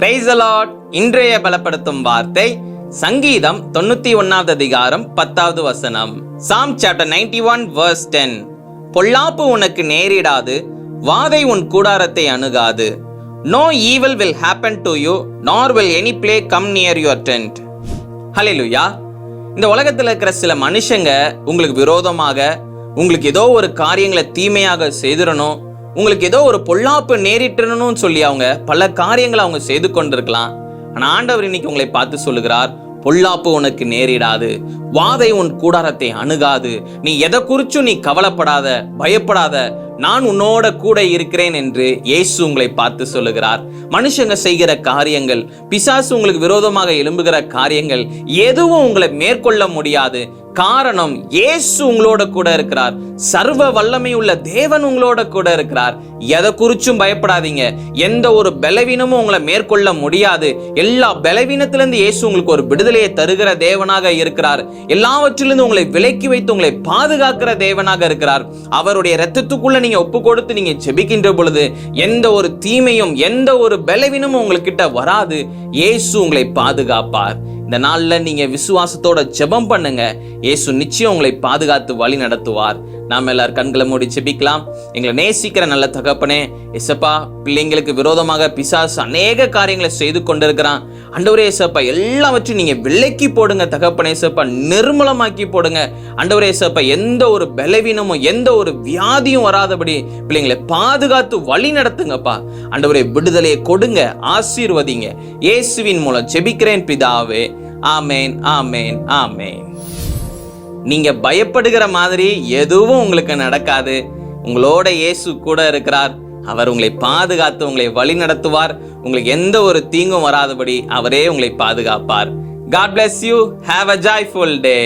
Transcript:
Praise the Lord. இன்றைய பலப்படுத்தும் வார்த்தை சங்கீதம் 91வது அதிகாரம் 10வது வசனம். Psalm chapter 91 verse 10. பொல்லாப்பு உனக்கு நேரிடாது, வாதை உன் கூடாரத்தை அணுகாது. No evil will happen to you, nor will any plague come near your tent. ஹல்லேலூயா. இந்த உலகத்தில் இருக்கிற சில மனுஷங்க உங்களுக்கு விரோதமாக, உங்களுக்கு ஏதோ ஒரு காரியங்களை தீமையாக செய்திடணும், உங்களுக்கு ஏதோ ஒரு பொல்லாப்பு நேரிட்டணும்னு சொல்லி அவங்க பல காரியங்களை அவங்க செய்து கொண்டிருக்கலாம். ஆனா ஆண்டவர் இன்னைக்கு உங்களை பார்த்து சொல்லுகிறார், பொல்லாப்பு உனக்கு நேரிடாது, வாதை உன் கூடாரத்தை அணுகாது. நீ எதை குறிச்சும் நீ கவலைப்படாத, பயப்படாத, நான் உன்னோட கூட இருக்கிறேன் என்று இயேசு உங்களை பார்த்து சொல்லுகிறார். மனுஷங்க செய்கிற காரியங்கள், பிசாசு உங்களுக்கு விரோதமாக எழும்புகிற காரியங்கள் எதுவும் உங்களை மேற்கொள்ள முடியாது. காரணம், இயேசு உங்களோட கூட இருக்கிறார். சர்வ வல்லமை உள்ள தேவன் உங்களோட கூட இருக்கிறார். எதை குறிச்சும் பயப்படாதீங்க. எந்த ஒரு பலவீனமும் உங்களை மேற்கொள்ள முடியாது. எல்லா பலவீனத்திலிருந்து இயேசு உங்களுக்கு ஒரு விடுதலையை தருகிற தேவனாக இருக்கிறார். எல்லாவற்றிலிருந்து உங்களை விலக்கி வைத்து உங்களை பாதுகாக்கிற தேவனாக இருக்கிறார். அவருடைய இரத்தத்துக்குள்ள நீங்க ஒப்பு கொடுத்து நீங்க ஜெபிக்கின்ற பொழுது எந்த ஒரு தீமையும் எந்த ஒரு பலவீனமும் உங்ககிட்ட வராது. இயேசு உங்களை பாதுகாப்பார். இந்த நாள்ல நீங்க விசுவாசத்தோட ஜெபம் பண்ணுங்க. இயேசு நிச்சயம் உங்களை பாதுகாத்து வழி நடத்துவார். நாம எல்லாரும் கண்களை மூடி ஜெபிக்கலாம். எங்களை நேசிக்கிற நல்ல தகப்பனே, ஏசப்பா, பிள்ளைங்களுக்கு விரோதமாக பிசாசு அநேக காரியங்களை செய்து கொண்டிருக்கிறான். ஆண்டவரே ஏசப்பா, எல்லாவற்றையும் நீங்க விலக்கி போடுங்க தகப்பனே ஏசப்பா, நிர்மூலமாக்கி போடுங்க ஆண்டவரே ஏசப்பா. எந்த ஒரு பலவீனமும் எந்த ஒரு வியாதியும் வராதபடி பிள்ளைங்களை பாதுகாத்து வழி நடத்துங்கப்பா. ஆண்டவரே, விடுதலையை கொடுங்க, ஆசீர்வதிங்க. இயேசுவின் மூலம் ஜெபிக்கிறேன் பிதாவே. ஆமேன், ஆமேன், ஆமேன். நீங்க பயப்படுகிற மாதிரி எதுவும் உங்களுக்கு நடக்காது. உங்களோட இயேசு கூட இருக்கிறார். அவர் உங்களை பாதுகாத்து உங்களை வழி நடத்துவார். உங்களுக்கு எந்த ஒரு தீங்கும் வராதபடி அவரே உங்களை பாதுகாப்பார். God bless you. Have a joyful day.